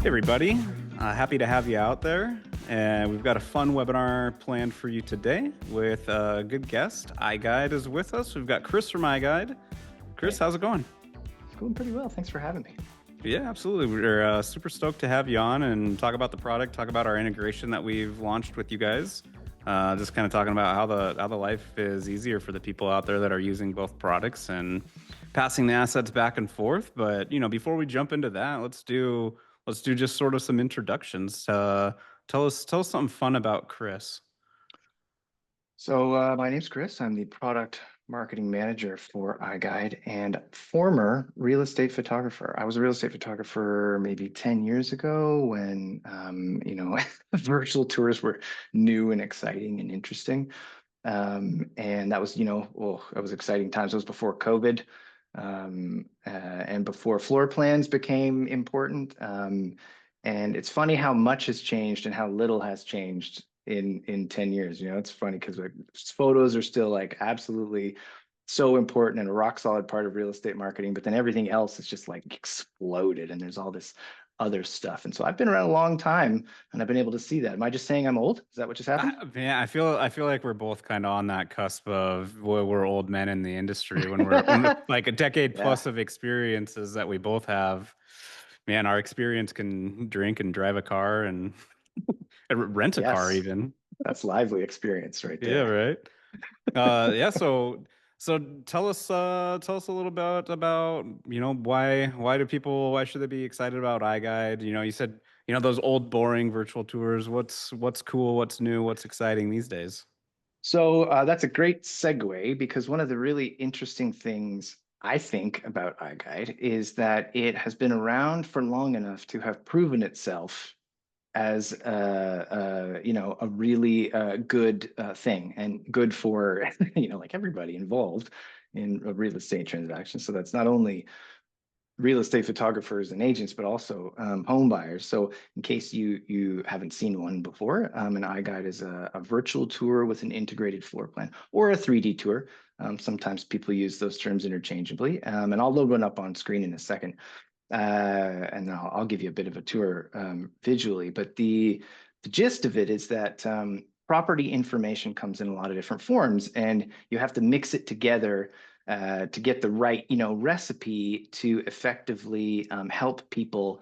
Hey everybody, happy to have you out there. And we've got a fun webinar planned for you today with a good guest. iGUIDE is with us. We've got Chris from iGUIDE. Chris, Hey, how's it going? it's going pretty well. Thanks for having me. Yeah, absolutely. We're super stoked to have you on and talk about the product, talk about our integration that we've launched with you guys. Just kind of talking about how the life is easier for the people out there that are using both products and passing the assets back and forth. But before we jump into that, let's do just sort of some introductions. Tell us something fun about Chris. So, my name's Chris. I'm the product marketing manager for iGUIDE and former real estate photographer. I was a real estate photographer maybe 10 years ago when, virtual tours were new and exciting and interesting. And that was, that was exciting times. It was before COVID, and before floor plans became important. And it's funny how much has changed and how little has changed in 10 years. It's funny because like photos are still like absolutely so important and a rock solid part of real estate marketing, but then everything else is just like exploded and there's all this other stuff. And so I've been around a long time and I've been able to see that. Am I just saying I'm old? Is that what just happened? Yeah, I feel like we're both kind of on that cusp of we're old men in the industry when like a decade Yeah. plus of experiences that we both have. Man, our experience can drink and drive a car and rent a car Yes. even. That's lively experience right Yeah, there. right. Yeah, so tell us a little bit about, why should they be excited about iGuide? You said, those old boring virtual tours. What's cool, what's new, what's exciting these days? So that's a great segue because one of the really interesting things I think about iGuide is that it has been around for long enough to have proven itself as a really good thing and good for like everybody involved in a real estate transaction. So that's not only real estate photographers and agents, but also home buyers. So in case you haven't seen one before, an iGuide is a virtual tour with an integrated floor plan or a 3D tour. Sometimes people use those terms interchangeably, and I'll load one up on screen in a second, and I'll give you a bit of a tour visually. But the gist of it is that property information comes in a lot of different forms, and you have to mix it together to get the right, recipe to effectively help people,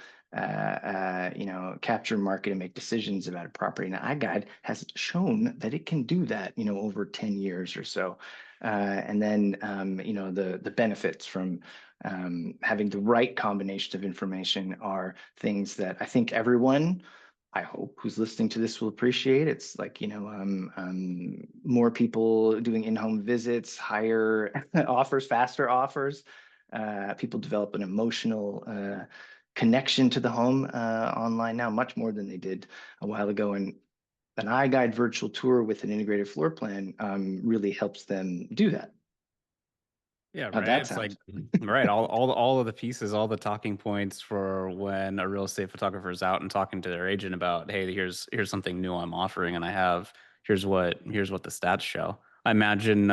capture, market, and make decisions about a property. Now, iGuide has shown that it can do that, over 10 years or so. And then, the benefits from having the right combination of information are things that I think everyone, I hope, who's listening to this will appreciate. It's like, more people doing in-home visits, higher offers, faster offers. People develop an emotional connection to the home online now, much more than they did a while ago. And an iGuide virtual tour with an integrated floor plan really helps them do that. Yeah, How'd right. that It's like sound? right, all of the pieces, all the talking points for when a real estate photographer is out and talking to their agent about, hey, here's something new I'm offering, and here's what the stats show. I imagine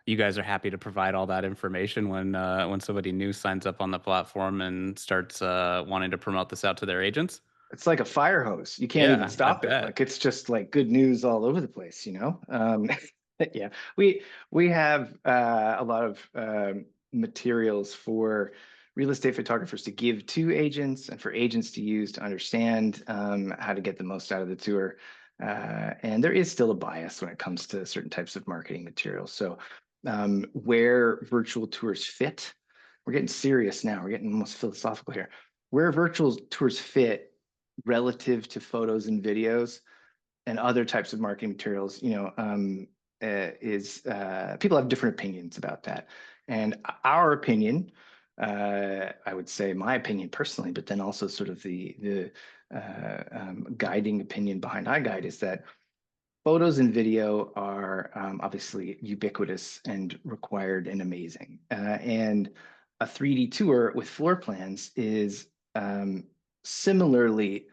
you guys are happy to provide all that information when somebody new signs up on the platform and starts wanting to promote this out to their agents. It's like a fire hose. You can't even Yeah, I stop it. bet. Like it's just like good news all over the place. Yeah, we have a lot of materials for real estate photographers to give to agents and for agents to use to understand how to get the most out of the tour. And there is still a bias when it comes to certain types of marketing materials. So where virtual tours fit, we're getting serious now. We're getting almost philosophical here. Where virtual tours fit relative to photos and videos and other types of marketing materials, is people have different opinions about that. And our opinion, I would say my opinion personally, but then also sort of the guiding opinion behind iGuide is that photos and video are obviously ubiquitous and required and amazing. And a 3D tour with floor plans is similarly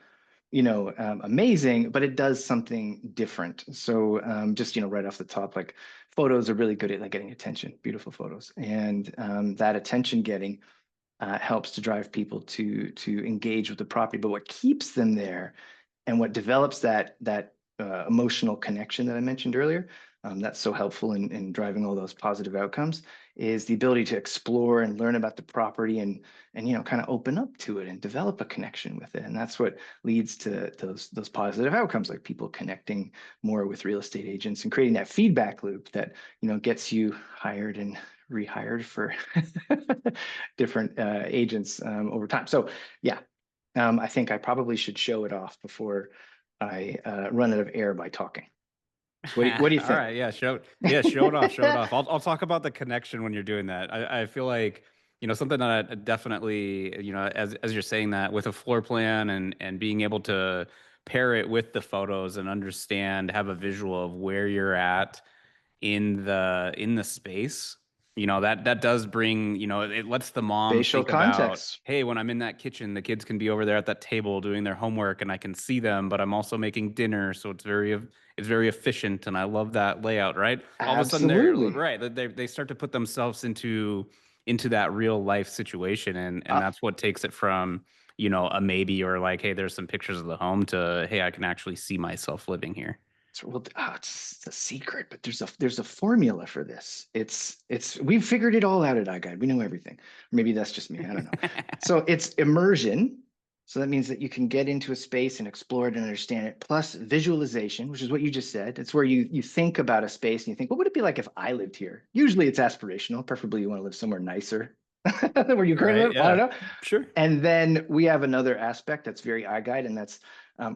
amazing, but it does something different. So just, right off the top, like photos are really good at like getting attention, beautiful photos. And that attention getting helps to drive people to engage with the property. But what keeps them there and what develops that emotional connection that I mentioned earlier, that's so helpful in driving all those positive outcomes, is the ability to explore and learn about the property and kind of open up to it and develop a connection with it. And that's what leads to those positive outcomes, like people connecting more with real estate agents and creating that feedback loop that gets you hired and rehired for different agents over time. So yeah, I think I probably should show it off before I run out of air by talking. What do you All think? right, yeah, show it off, show it off. I'll talk about the connection when you're doing that. I feel like, something that I definitely, as you're saying that with a floor plan and being able to pair it with the photos and understand, have a visual of where you're at in the space, that does bring, it lets the mom Spatial think about, context. hey, when I'm in that kitchen, the kids can be over there at that table doing their homework and I can see them, but I'm also making dinner, so it's very efficient, and I love that layout, right? All of a sudden they're Absolutely. right, they start to put themselves into that real life situation, and Uh, that's what takes it from, a maybe, or like, hey, there's some pictures of the home, to, hey, I can actually see myself living here. it's a secret, but there's a formula for this. It's we've figured it all out at iGUIDE. We know everything. Maybe that's just me. I don't know. So it's immersion. So that means that you can get into a space and explore it and understand it. Plus visualization, which is what you just said. It's where you think about a space and you think, what would it be like if I lived here? Usually it's aspirational. Preferably you want to live somewhere nicer than where you currently Right, live. I don't yeah, know. sure. And then we have another aspect that's very iGUIDE, and that's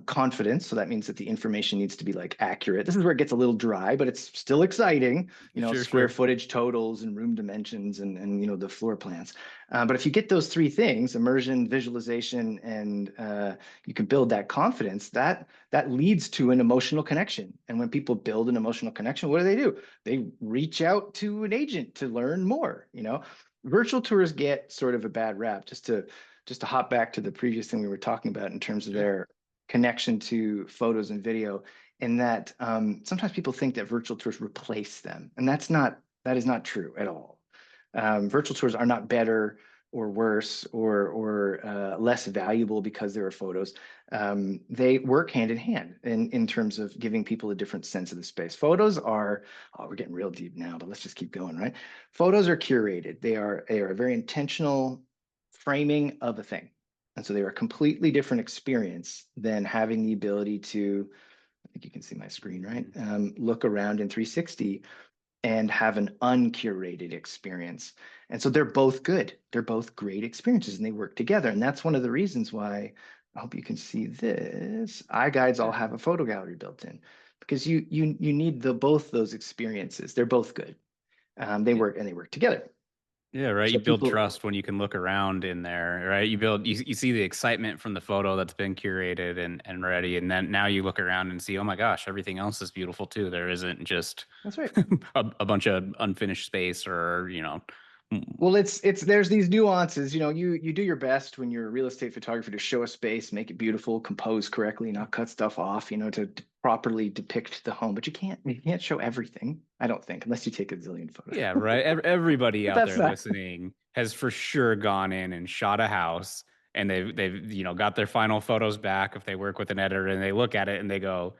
confidence. So that means that the information needs to be like accurate. This is where it gets a little dry, but it's still exciting. Sure, Square sure. footage totals and room dimensions and the floor plans. But if you get those three things, immersion, visualization, and you can build that confidence, that leads to an emotional connection. And when people build an emotional connection, what do? They reach out to an agent to learn more. Virtual tours get sort of a bad rap. Just to hop back to the previous thing we were talking about in terms of Sure. their connection to photos and video, in that sometimes people think that virtual tours replace them, and that is not true at all. Virtual tours are not better or worse or less valuable because there are photos. They work hand in hand in terms of giving people a different sense of the space. Photos are, oh, we're getting real deep now, but let's just keep going, right? Photos are curated. They are a very intentional framing of a thing. And so they are a completely different experience than having the ability to, I think you can see my screen, right? Look around in 360 and have an uncurated experience. And so they're both good. They're both great experiences and they work together. And that's one of the reasons why I hope you can see this. iGuides all Yeah. have a photo gallery built in because you need both those experiences. They're both good. They Yeah. work and they work together. Yeah, right. So You build people, trust when you can look around in there, right? You see the excitement from the photo that's been curated and ready, and then now you look around and see, oh my gosh, everything else is beautiful too. There isn't just that's right. a bunch of unfinished space, or Well, it's there's these nuances. You do your best when you're a real estate photographer to show a space, make it beautiful, compose correctly, not cut stuff off, to properly depict the home. But you can't show everything, I don't think, unless you take a zillion photos. yeah, right. Everybody But out that's there not. listening has for sure gone in and shot a house, and they've got their final photos back if they work with an editor, and they look at it and they go,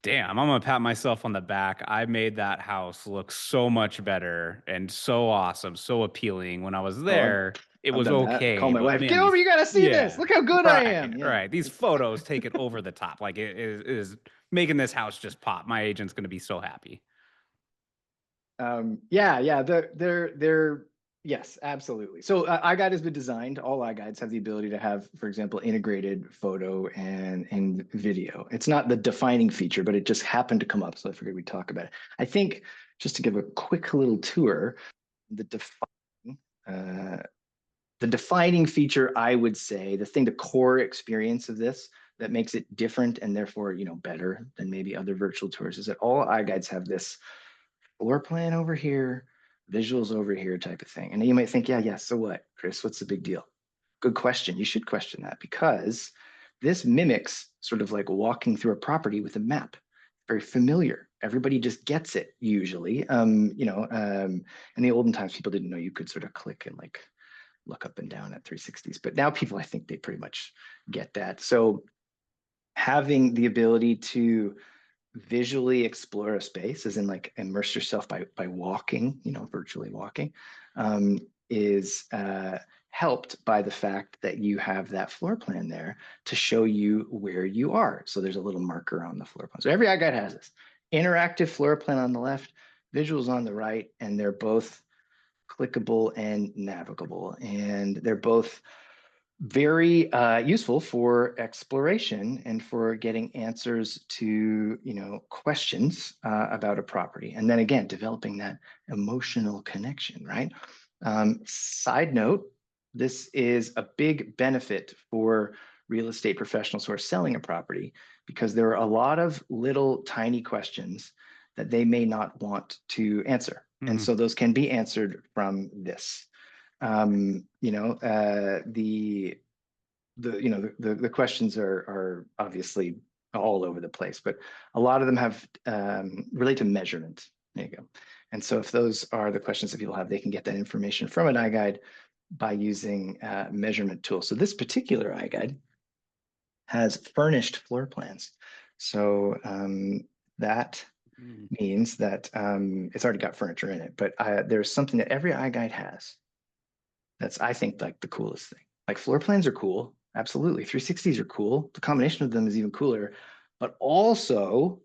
damn, I'm gonna pat myself on the back. I made that house look so much better and so awesome, so appealing. When I was Oh, there, it I've was done that. Call okay, my but wife. Get man, over. You got to see this. yeah, Look how good I right, am. Yeah. right. These It's photos take it over the top. Like, it is making this house just pop. My agent's gonna be so happy. yeah. They're yes, absolutely. So iGuide has been designed. All iGuides have the ability to have, for example, integrated photo and video. It's not the defining feature, but it just happened to come up, so I figured we'd talk about it. I think just to give a quick little tour, the defining uh, the defining feature, I would say, the core experience of this that makes it different and therefore better than maybe other virtual tours, is that all iGuides have this floor plan over here, visuals over here type of thing. And you might think, yeah, so what, Chris? What's the big deal? Good question. You should question that, because this mimics sort of like walking through a property with a map. Very familiar. Everybody just gets it usually. In the olden times, people didn't know you could sort of click and like look up and down at 360s. But now people, I think they pretty much get that. So having the ability to visually explore a space, as in like immerse yourself by walking, virtually walking, is helped by the fact that you have that floor plan there to show you where you are. So there's a little marker on the floor plan. So every iGUIDE has this interactive floor plan on the left, visuals on the right, and they're both clickable and navigable, and they're both very useful for exploration and for getting answers to questions about a property, and then again developing that emotional connection, right? Side note, this is a big benefit for real estate professionals who are selling a property, because there are a lot of little tiny questions that they may not want to answer, and so those can be answered from this. The questions are obviously all over the place, but a lot of them have relate to measurement. There you go. And so if those are the questions that people have, they can get that information from an iGUIDE by using measurement tools. So this particular iGUIDE has furnished floor plans. So that means that it's already got furniture in it, but there's something that every iGUIDE has that's, I think, like the coolest thing. Like floor plans are cool, absolutely. 360s are cool. The combination of them is even cooler, but also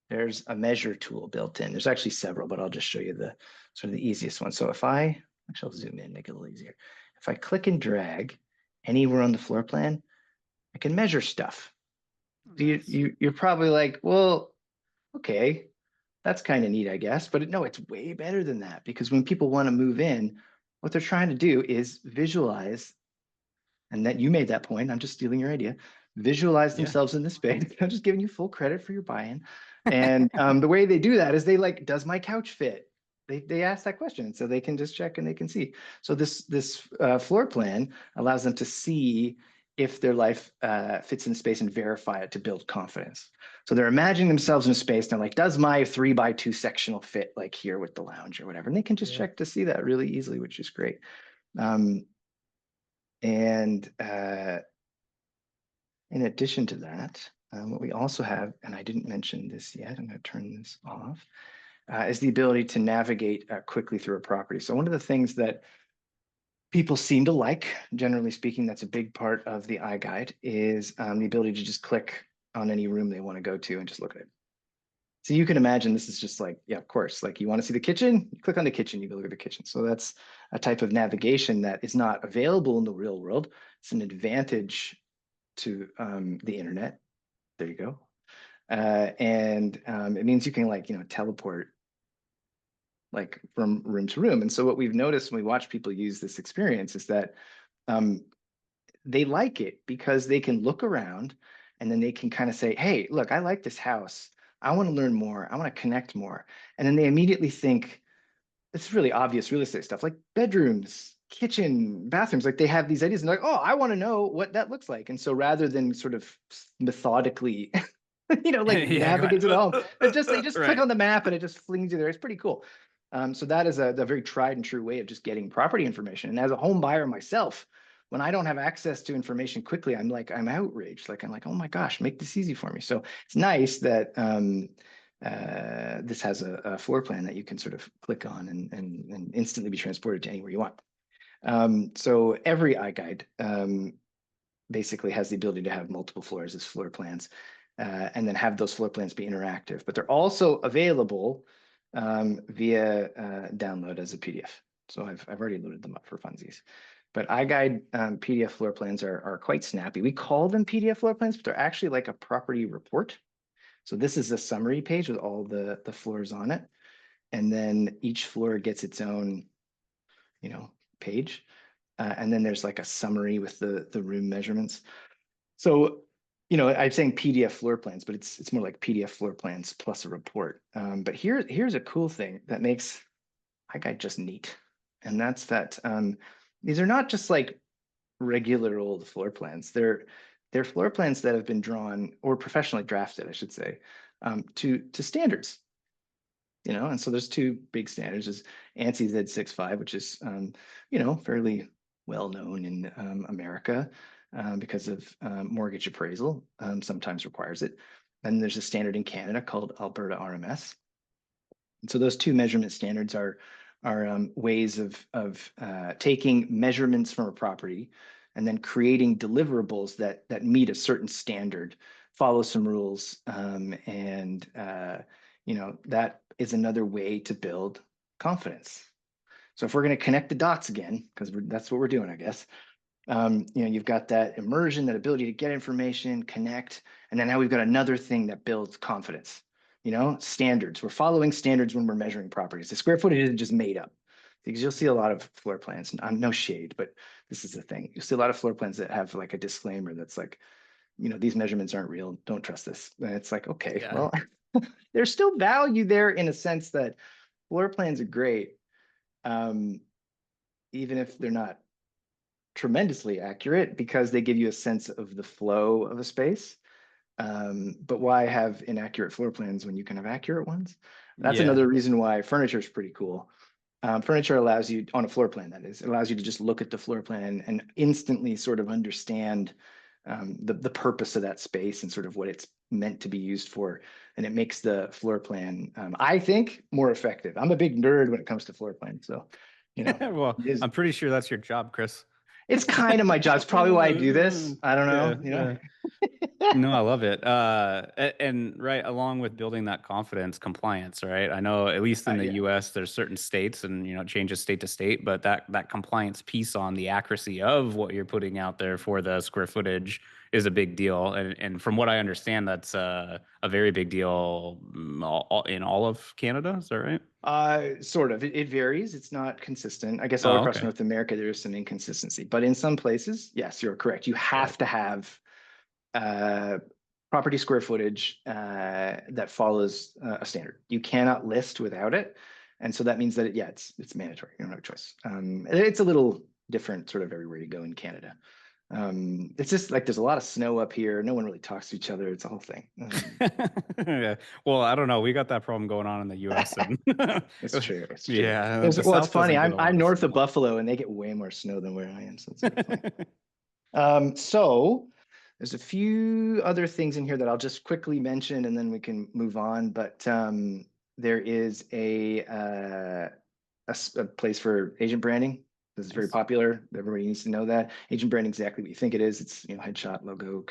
there's a measure tool built in. There's actually several, but I'll just show you the sort of the easiest one. So if actually I'll zoom in, make it a little easier. If I click and drag anywhere on the floor plan, I can measure stuff. Nice. You're probably like, well, okay, that's kind of neat, I guess. But no, it's way better than that, because when people want to move in, what they're trying to do is visualize, and that you made that point, I'm just stealing your idea, visualize themselves in the space. I'm just giving you full credit for your buy-in. And the way they do that is they like, does my couch fit? They ask that question, so they can just check and they can see. So this floor plan allows them to see if their life fits in space and verify it to build confidence. So they're imagining themselves in a space. They're like, does my 3x2 sectional fit like here with the lounge or whatever? And they can just check to see that really easily, which is great. In addition to that, what we also have, and I didn't mention this yet, I'm going to turn this off, is the ability to navigate quickly through a property. So one of the things that people seem to like, generally speaking, that's a big part of the iGUIDE, is the ability to just click on any room they want to go to and just look at it. So you can imagine this is just like, yeah, of course, like you want to see the kitchen, you click on the kitchen, you go look at the kitchen. So that's a type of navigation that is not available in the real world. It's an advantage to the internet. There you go. And it means you can teleport like from room to room. And so what we've noticed when we watch people use this experience is that they like it because they can look around and then they can kind of say, hey, look, I like this house. I want to learn more. I want to connect more. And then they immediately think, it's really obvious real estate stuff like bedrooms, kitchen, bathrooms. Like they have these ideas and they're like, oh, I want to know what that looks like. And so rather than sort of methodically, navigate to the home, they just click on the map and it just flings you there. It's pretty cool. So that is a very tried and true way of just getting property information. And as a home buyer myself, when I don't have access to information quickly, I'm outraged. I'm like, oh my gosh, make this easy for me. So it's nice that this has a floor plan that you can sort of click on and instantly be transported to anywhere you want. So every iGUIDE basically has the ability to have multiple floors as floor plans, and then have those floor plans be interactive. But they're also available via download as a PDF. So I've already loaded them up for funsies. But iGUIDE PDF floor plans are quite snappy. We call them PDF floor plans, but they're actually like a property report. So this is a summary page with all the floors on it. And then each floor gets its own, page. And then there's like a summary with the room measurements. So, I'm saying PDF floor plans, but it's more like PDF floor plans plus a report. But here's a cool thing that makes iGUIDE just neat. And that's that these are not just like regular old floor plans. They're floor plans that have been drawn or professionally drafted, I should say, to standards. And so there's two big standards. There's ANSI Z65, which is fairly well known in America because of mortgage appraisal, sometimes requires it. And there's a standard in Canada called Alberta RMS. And so those two measurement standards are ways of taking measurements from a property and then creating deliverables that meet a certain standard, follow some rules, and that is another way to build confidence. So if we're going to connect the dots again, because that's what we're doing, I guess. You've got that immersion, that ability to get information, connect, and then now we've got another thing that builds confidence. Standards. We're following standards when we're measuring properties. The square footage isn't just made up, because you'll see a lot of floor plans. And I'm no shade, but this is the thing. You'll see a lot of floor plans that have like a disclaimer that's like, these measurements aren't real. Don't trust this. And it's like, okay, Yeah. well, there's still value there in a sense that floor plans are great, even if they're not tremendously accurate, because they give you a sense of the flow of a space. But why have inaccurate floor plans when you can have accurate ones? That's Yeah. another reason why furniture is pretty cool. Furniture allows you, on a floor plan that is, it allows you to just look at the floor plan and instantly sort of understand the purpose of that space and sort of what it's meant to be used for. And it makes the floor plan, I think, more effective. I'm a big nerd when it comes to floor plans. So, Well, I'm pretty sure that's your job, Chris. it's kind of my job. It's probably why I do this. I don't know, Yeah. No, I love it. And right along with building that confidence, compliance, right? I know at least in the Yeah. US, there's certain states and it changes state to state, but that compliance piece on the accuracy of what you're putting out there for the square footage is a big deal. And from what I understand, that's a very big deal in all of Canada. Is that right? Sort of. It varies. It's not consistent. I guess all Oh, across okay. North America, there is some inconsistency. But in some places, yes, you're correct. You have to have uh, property square footage that follows a standard. You cannot list without it. And so that means that, it's mandatory. You don't have a choice. It's a little different sort of everywhere you go in Canada. It's just like there's a lot of snow up here. No one really talks to each other. It's a whole thing. Yeah. Well, I don't know. We got that problem going on in the US and It's true. It's true. yeah, the Well, it's South funny. doesn't get a I'm lot of north of snow. Buffalo, and they get way more snow than where I am. So it's sort of funny. So there's a few other things in here that I'll just quickly mention, and then we can move on. But there is a place for agent branding. This is very Nice. popular. Everybody needs to know that. Agent branding is exactly what you think it is. It's headshot, logo,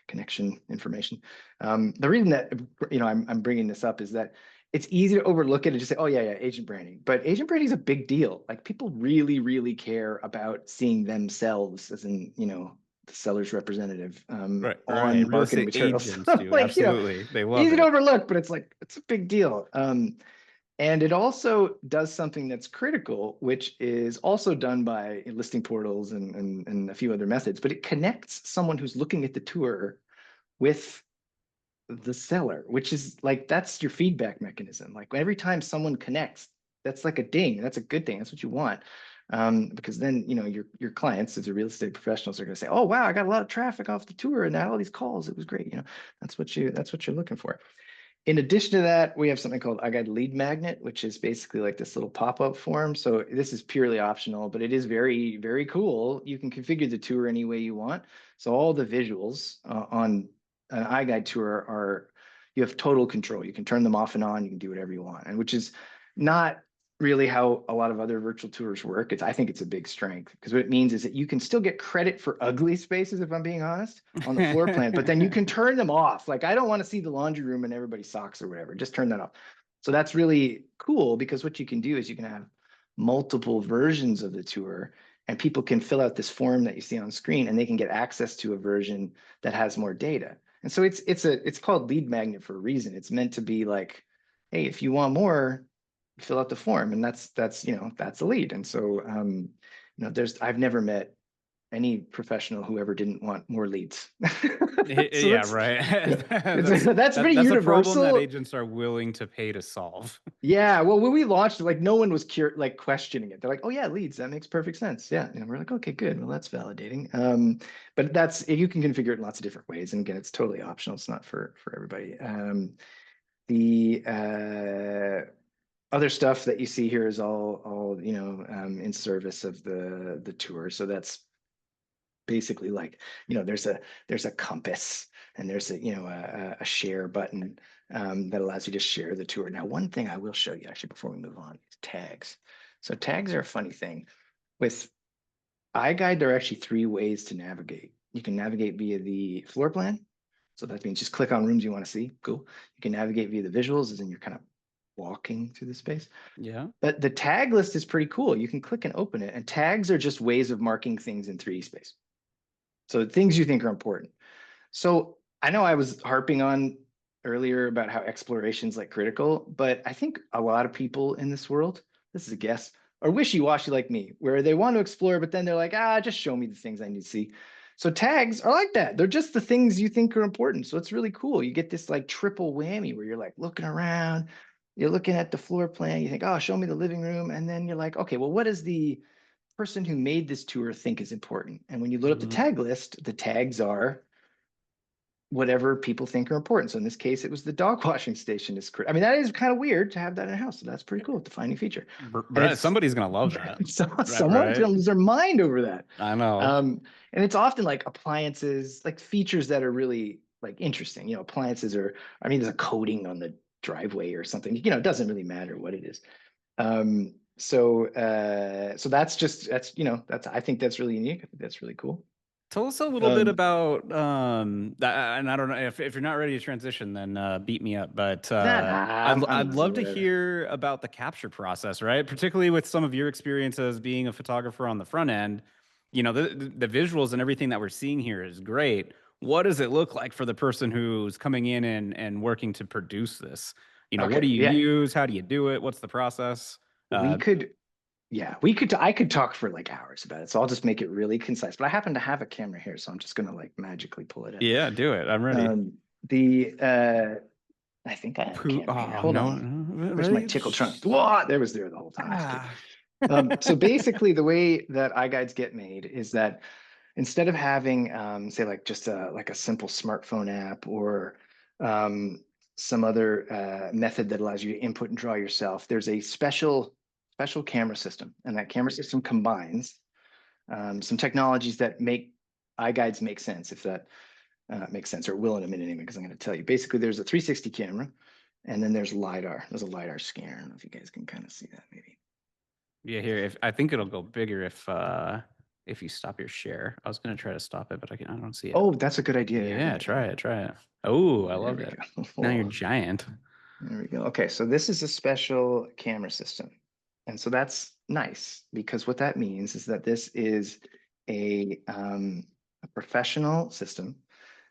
connection information. The reason that I'm bringing this up is that it's easy to overlook it and just say, oh yeah, agent branding. But agent branding is a big deal. Like people really, really care about seeing themselves as in, the seller's representative Right. on Real marketing estate materials. agents do. Like, Absolutely. They love easy to it. overlook, but it's like, it's a big deal. And it also does something that's critical, which is also done by listing portals and a few other methods, but it connects someone who's looking at the tour with the seller, which is like, that's your feedback mechanism. Like every time someone connects, that's like a ding. That's a good thing. That's what you want. Because then, your clients as a real estate professionals are going to say, oh, wow, I got a lot of traffic off the tour and all these calls. It was great. That's what you're looking for. In addition to that, we have something called iGUIDE Lead Magnet, which is basically like this little pop-up form. So this is purely optional, but it is very, very cool. You can configure the tour any way you want. So all the visuals on an iGUIDE tour you have total control. You can turn them off and on. You can do whatever you want, and which is not really how a lot of other virtual tours work. I think it's a big strength, because what it means is that you can still get credit for ugly spaces, if I'm being honest, on the floor plan, but then you can turn them off. Like, I don't want to see the laundry room and everybody's socks or whatever. Just turn that off. So that's really cool, because what you can do is you can have multiple versions of the tour, and people can fill out this form that you see on screen, and they can get access to a version that has more data. And so it's called Lead Magnet for a reason. It's meant to be like, hey, if you want more, fill out the form, and that's a lead. And so I've never met any professional who ever didn't want more leads. So Yeah, right. that's pretty That's a problem that universal. agents are willing to pay to solve. Yeah, well, when we launched, like no one was questioning it. They're like, oh yeah, leads, that makes perfect sense. Yeah, and we're like, okay, good. Well, that's validating. But you can configure it in lots of different ways, and again, it's totally optional. It's not for everybody. The Other stuff that you see here is all in service of the tour. So that's basically like, there's a compass, and there's a share button that allows you to share the tour. Now, one thing I will show you actually before we move on is tags. So tags are a funny thing. With iGUIDE, there are actually three ways to navigate. You can navigate via the floor plan. So that means just click on rooms you want to see. Cool. You can navigate via the visuals, as in you're kind of walking through the space. Yeah. But the tag list is pretty cool. You can click and open it, and tags are just ways of marking things in 3D space. So things you think are important. So I know I was harping on earlier about how exploration is like critical, but I think a lot of people in this world, this is a guess, are wishy-washy like me, where they want to explore, but then they're like, just show me the things I need to see. So tags are like that. They're just the things you think are important. So it's really cool. You get this like triple whammy where you're like looking around, you're looking at the floor plan, you think, oh, show me the living room. And then you're like, okay, well, what does the person who made this tour think is important? And when you load up the tag list, the tags are whatever people think are important. So in this case, it was the dog washing station. I mean, that is kind of weird to have that in a house. So that's pretty cool, defining feature. And it's Somebody's gonna love that. someone's Right? gonna lose their mind over that. I know. And it's often like appliances, like features that are really like interesting. Appliances are, I mean, there's a coating on the driveway or something. It doesn't really matter what it is. So that's I think that's really unique. I think that's really cool. Tell us a little bit about that, and I don't know if you're not ready to transition, then beat me up. But I'm I'd easy, love to whatever. hear about the capture process, right? Particularly with some of your experiences being a photographer on the front end. The visuals and everything that we're seeing here is great. What does it look like for the person who's coming in and working to produce this? What do Okay, you yeah, use? How do you do it? What's the process? we Uh, could, yeah, I could talk for like hours about it. So I'll just make it really concise. But I happen to have a camera here, so I'm just gonna like magically pull it in. yeah, do it. I'm ready. The I think I have a camera here. Oh Hold no, on. Where's my ready? tickle trunk? Whoa, there was there the whole time. Just kidding. Ah. So basically, the way that iGuides get made is that instead of having, say, like just a simple smartphone app or some other method that allows you to input and draw yourself, there's a special camera system, and that camera system combines some technologies that make iGuides make sense, if that makes sense, or it will in a minute anyway, because I'm going to tell you. Basically, there's a 360 camera, and then there's LiDAR. There's a LiDAR scanner. I don't know if you guys can kind of see that, maybe. Yeah, here. If I think it'll go bigger if you stop your share. I was gonna try to stop it, but I don't see it. Oh, that's a good idea. Yeah, Yeah, try it, try it. Oh, I there love we it. go. Now you're Oh, giant. there we go. Okay, so this is a special camera system. And so that's nice, because what that means is that this is a professional system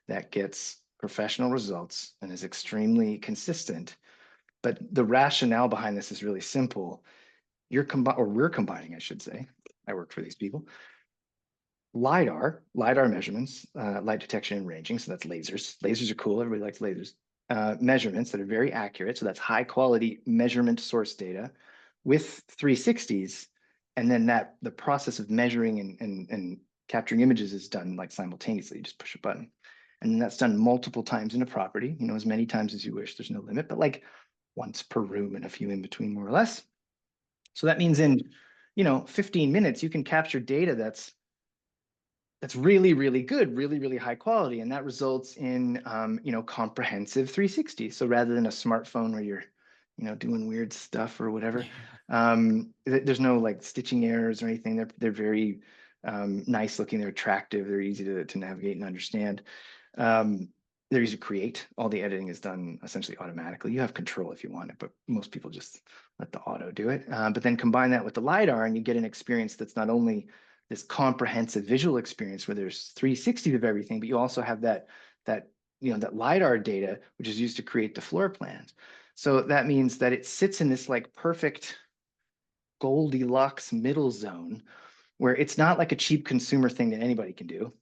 that gets professional results and is extremely consistent. But the rationale behind this is really simple. We're combining, I should say. I work for these people. LiDAR measurements, light detection and ranging. So that's lasers. Lasers are cool. Everybody likes lasers. Measurements that are very accurate. So that's high quality measurement source data with 360s. And then the process of measuring and capturing images is done like simultaneously. You just push a button. And then that's done multiple times in a property, as many times as you wish. There's no limit, but like once per room and a few in between, more or less. So that means in 15 minutes, you can capture data that's really, really good, really, really high quality. And that results in, comprehensive 360. So rather than a smartphone where you're, doing weird stuff or whatever, there's no like stitching errors or anything. They're very nice looking. They're attractive. They're easy to navigate and understand. They're easy to create. All the editing is done essentially automatically. You have control if you want it, but most people just let the auto do it. But then combine that with the LiDAR and you get an experience that's not only this comprehensive visual experience where there's 360 of everything, but you also have that LiDAR data, which is used to create the floor plans. So that means that it sits in this like perfect Goldilocks middle zone where it's not like a cheap consumer thing that anybody can do.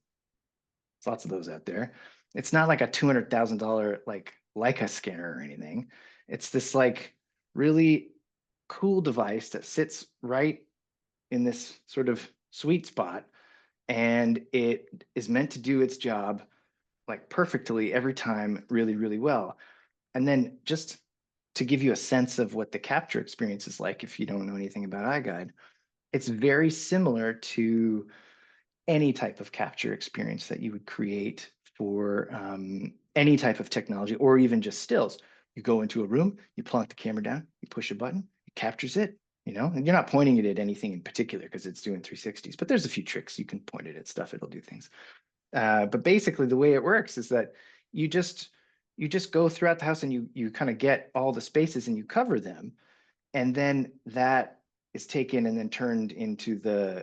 There's lots of those out there. It's not like a $200,000 like Leica scanner or anything. It's this like really cool device that sits right in this sort of sweet spot, and it is meant to do its job like perfectly every time, really, really well. And then just to give you a sense of what the capture experience is like if you don't know anything about iGUIDE, it's very similar to any type of capture experience that you would create for any type of technology or even just stills. You go into a room, you plunk the camera down, you push a button, it captures it, and you're not pointing it at anything in particular because it's doing 360s, but there's a few tricks. You can point it at stuff, it'll do things. But basically the way it works is that you just go throughout the house and you kind of get all the spaces and you cover them. And then that is taken and then turned into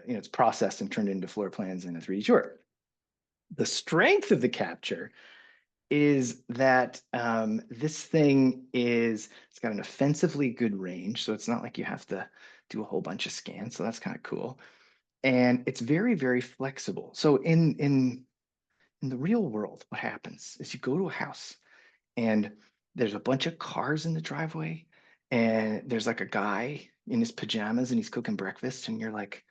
it's processed and turned into floor plans in a 3D tour. The strength of the capture is that this thing it's got an offensively good range. So it's not like you have to do a whole bunch of scans. So that's kind of cool. And it's very, very flexible. So in the real world, what happens is you go to a house and there's a bunch of cars in the driveway and there's like a guy in his pajamas and he's cooking breakfast and you're like,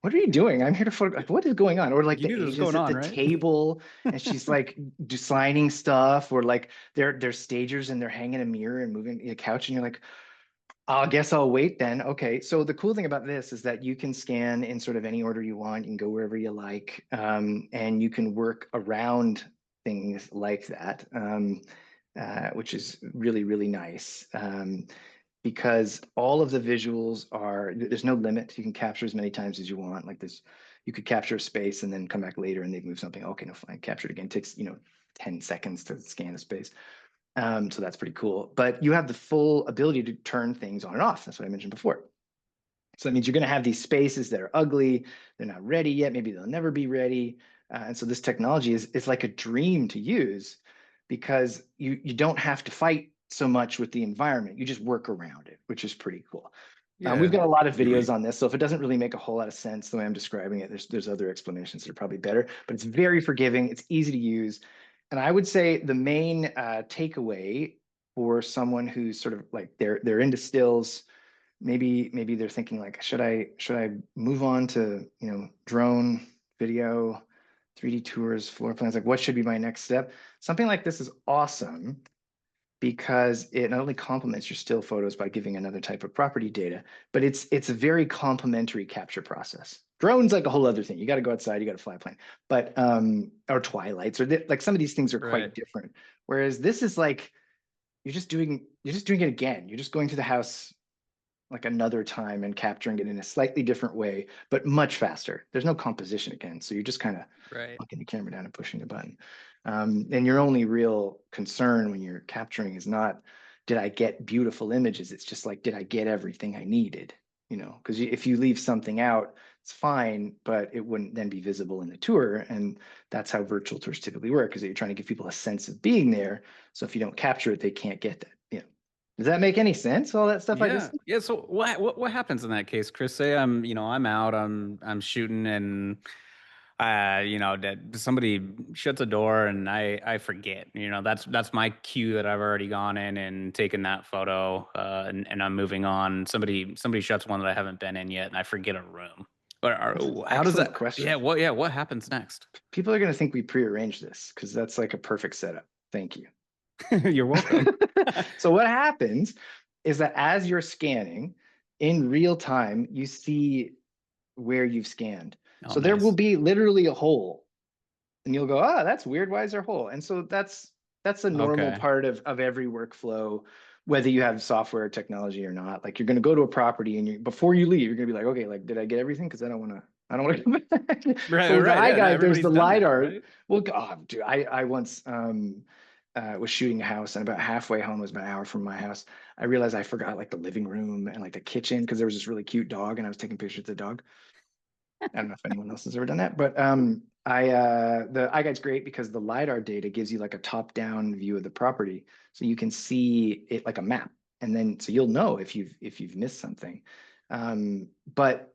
what are you doing? I'm here to photograph. What is going on? Or like You the knew this was agents going at on, the right? table and she's like signing stuff, or like they're stagers and they're hanging a mirror and moving the couch and you're like, I guess I'll wait then. Okay. So the cool thing about this is that you can scan in sort of any order you want. You can go wherever you like, and you can work around things like that, which is really, really nice. Because all of the visuals there's no limit. You can capture as many times as you want. Like this, you could capture a space and then come back later and they've moved something. Okay, no, fine, capture it again. It takes, 10 seconds to scan a space. So that's pretty cool. But you have the full ability to turn things on and off. That's what I mentioned before. So that means you're going to have these spaces that are ugly. They're not ready yet. Maybe they'll never be ready. And so this technology is like a dream to use because you don't have to fight so much with the environment. You just work around it, which is pretty cool. We've Yeah. got a lot of videos on this, so if it doesn't really make a whole lot of sense the way I'm describing it, there's other explanations that are probably better, but it's very forgiving, it's easy to use. And I would say the main takeaway for someone who's sort of like they're into stills, maybe they're thinking like, should I move on to drone video, 3D tours, floor plans, like what should be my next step? Something like this is awesome because it not only complements your still photos by giving another type of property data, but it's a very complementary capture process. Drones like a whole other thing. You got to go outside, you got to fly a plane, but or twilights or like some of these things are Right. quite different. Whereas this is like you're just doing it again. You're just going to the house like another time and capturing it in a slightly different way, but much faster. There's no composition again, so you're just kind of Right. looking the camera down and pushing the button. And your only real concern when you're capturing is not, did I get beautiful images? It's just like, did I get everything I needed? Because if you leave something out, it's fine, but it wouldn't then be visible in the tour. And that's how virtual tours typically work, is that you're trying to give people a sense of being there. So if you don't capture it, they can't get that. Does that make any sense? All that stuff I just Yeah. Yeah. So what happens in that case, Chris? Say I'm out, I'm shooting and that somebody shuts a door and I forget. That's my cue that I've already gone in and taken that photo, and I'm moving on. Somebody shuts one that I haven't been in yet and I forget a room. That's an How does excellent that, question. yeah, what happens next? People are going to think we prearranged this because that's like a perfect setup. Thank you. You're welcome. So what happens is that as you're scanning in real time, you see where you've scanned. Oh, So there will nice. be literally a hole and you'll go, oh, that's weird. Why is there a hole? And so that's a normal Okay. part of every workflow, whether you have software technology or not. Like you're going to go to a property and before you leave, you're going to be like, okay, like, did I get everything? Because I don't want to come back. Right, So with the right. Yeah, no, iGuide, there's the everybody's done that, LiDAR. right? Well, God, dude, I once was shooting a house and about halfway home, was about an hour from my house. I realized I forgot like the living room and like the kitchen because there was this really cute dog and I was taking pictures of the dog. I don't know if anyone else has ever done that, but the iGuide's great because the LiDAR data gives you like a top-down view of the property. So you can see it like a map. And then so you'll know if you've missed something. But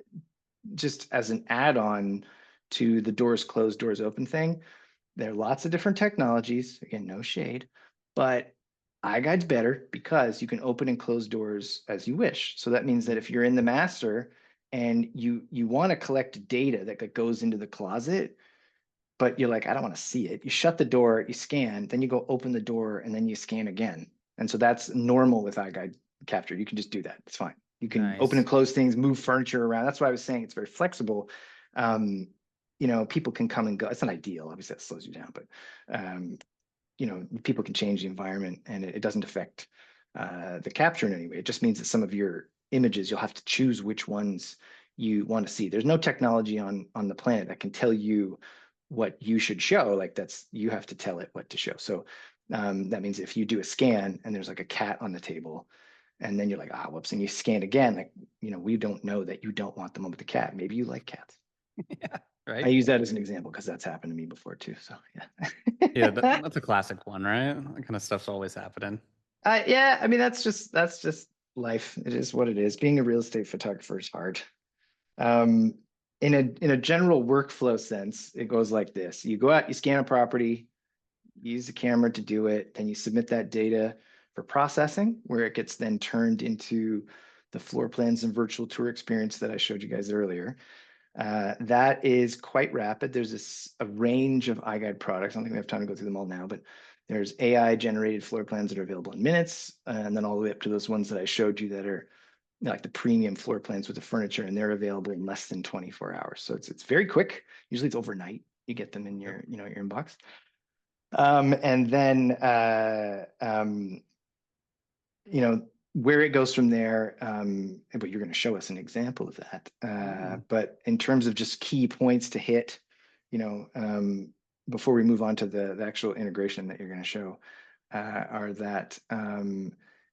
just as an add-on to the doors closed, doors open thing, there are lots of different technologies. Again, no shade, but iGuide's better because you can open and close doors as you wish. So that means that if you're in the master and you want to collect data that goes into the closet, but you're like, I don't want to see it. You shut the door, you scan, then you go open the door, and then you scan again. And so that's normal with iGUIDE capture. You can just do that. It's fine. You can open Nice. and close things, move furniture around. That's why I was saying it's very flexible. People can come and go. It's not ideal. Obviously, that slows you down, but people can change the environment, and it doesn't affect the capture in any way. It just means that some of your images, you'll have to choose which ones you want to see. There's no technology on the planet that can tell you what you should show. Like you have to tell it what to show. So that means if you do a scan and there's like a cat on the table, and then you're like, whoops, and you scan again, like, we don't know that you don't want the one with the cat. Maybe you like cats. Yeah, I right. use that as an example because that's happened to me before too. So Yeah, yeah. that's a classic one, right? That kind of stuff's always happening. Yeah, I mean that's just life. It is what it is. Being a real estate photographer is hard. Um, in a general workflow sense, it goes like this: you go out, you scan a property, use the camera to do it, then you submit that data for processing, where it gets then turned into the floor plans and virtual tour experience that I showed you guys earlier. That is quite rapid. There's a range of iGUIDE products. I don't think we have time to go through them all now, but there's AI generated floor plans that are available in minutes, and then all the way up to those ones that I showed you that are like the premium floor plans with the furniture, and they're available in less than 24 hours. So it's very quick. Usually it's overnight. You get them in Yep. your inbox. And then where it goes from there, but you're going to show us an example of that. Yeah. But in terms of just key points to hit, you know, before we move on to the actual integration that you're going to show, are that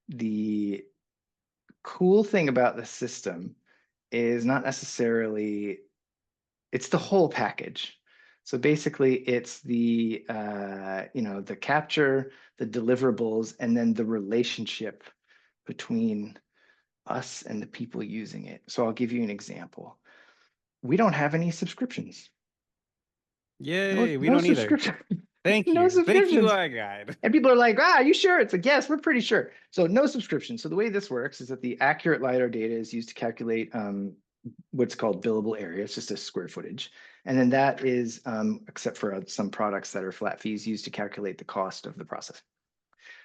the cool thing about the system is not necessarily, it's the whole package. So basically it's the capture, the deliverables, and then the relationship between us and the people using it. So I'll give you an example. We don't have any subscriptions. No, Yay, we no don't either. subscription. Thank No you. Thank you, subscriptions. iGuide. And people are like, are you sure? It's like, yes, we're pretty sure. So no subscription. So the way this works is that the accurate LiDAR data is used to calculate what's called billable area. It's just a square footage. And then that is, except for some products that are flat fees, used to calculate the cost of the process.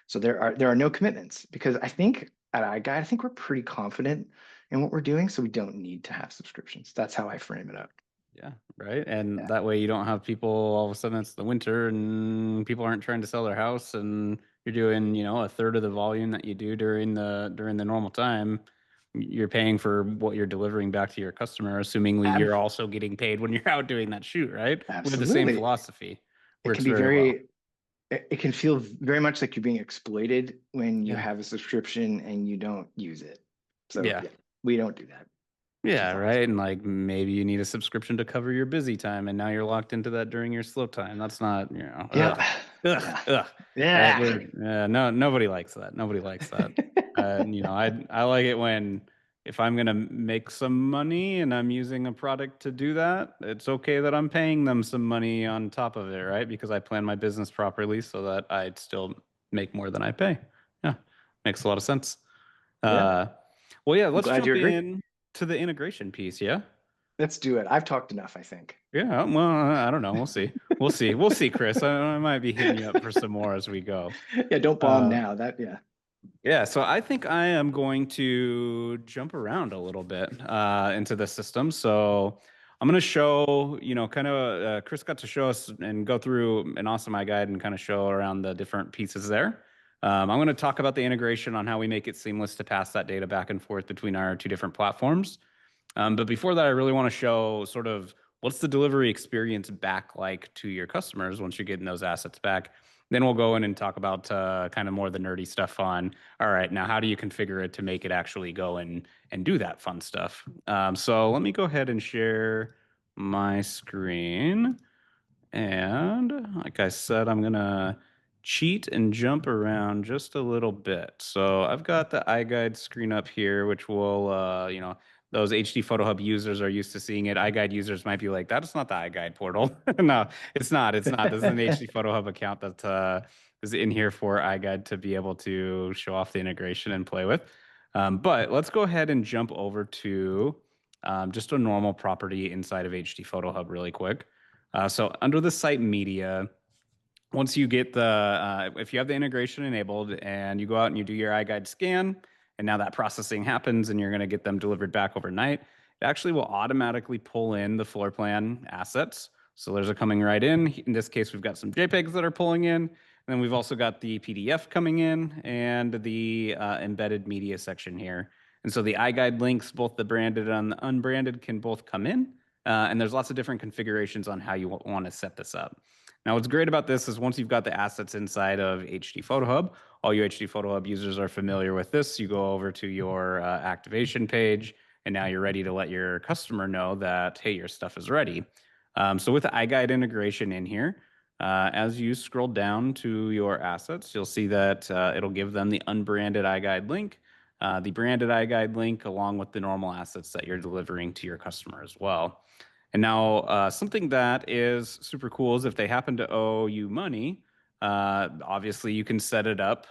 So there are no commitments, because I think at iGuide, I think we're pretty confident in what we're doing. So we don't need to have subscriptions. That's how I frame it up. Yeah, right. And Yeah. that way you don't have people all of a sudden it's the winter and people aren't trying to sell their house and you're doing, a third of the volume that you do during the normal time. You're paying for what you're delivering back to your customer, assumingly Ab you're also getting paid when you're out doing that shoot, right? We have the same Absolutely. philosophy. It can Works be very well. it can feel very much like you're being exploited when you Yeah. have a subscription and you don't use it. So Yeah. yeah, we don't do that, which is Yeah, awesome. right. And like maybe you need a subscription to cover your busy time, and now you're locked into that during your slow time. That's not, Yeah. ugh, Yeah. ugh. Right? Yeah. No, nobody likes that. Nobody likes that. I like it when if I'm gonna make some money and I'm using a product to do that, it's okay that I'm paying them some money on top of it, right? Because I plan my business properly so that I'd still make more than I pay. Yeah, makes a lot of sense. Yeah. Uh, well, yeah, I'm let's glad you jump agree. in to the integration piece. Yeah. Let's do it. I've talked enough, I think. Yeah. Well, I don't know. We'll see. We'll see. We'll see, Chris. I might be hitting you up for some more as we go. Yeah, don't bomb Uh, now. Yeah. yeah. So I think I am going to jump around a little bit into the system. So I'm going to show, kind of, Chris got to show us and go through an awesome iGuide and kind of show around the different pieces there. I'm going to talk about the integration on how we make it seamless to pass that data back and forth between our two different platforms. But before that, I really want to show sort of what's the delivery experience back like to your customers once you're getting those assets back. Then we'll go in and talk about kind of more the nerdy stuff on, all right, now how do you configure it to make it actually go and do that fun stuff? So let me go ahead and share my screen. And like I said, I'm gonna cheat and jump around just a little bit. So I've got the iGuide screen up here, which will, those HD PhotoHub users are used to seeing it. iGuide users might be like, that's not the iGuide portal. No, it's not. It's not. This is an HD PhotoHub account that is in here for iGuide to be able to show off the integration and play with. But let's go ahead and jump over to just a normal property inside of HD PhotoHub really quick. So under the site media, once you get if you have the integration enabled and you go out and you do your iGuide scan, and now that processing happens and you're going to get them delivered back overnight, it actually will automatically pull in the floor plan assets. So those are coming right in. In this case, we've got some JPEGs that are pulling in. And then we've also got the PDF coming in and the embedded media section here. And so the iGuide links, both the branded and the unbranded, can both come in. And there's lots of different configurations on how you want to set this up. Now, what's great about this is once you've got the assets inside of HDPhotoHub, all you HDPhotoHub users are familiar with this. You go over to your activation page, and now you're ready to let your customer know that, hey, your stuff is ready. So with the iGuide integration in here, as you scroll down to your assets, you'll see that it'll give them the unbranded iGuide link, the branded iGuide link, along with the normal assets that you're delivering to your customer as well. And now, something that is super cool is if they happen to owe you money, obviously you can set it up.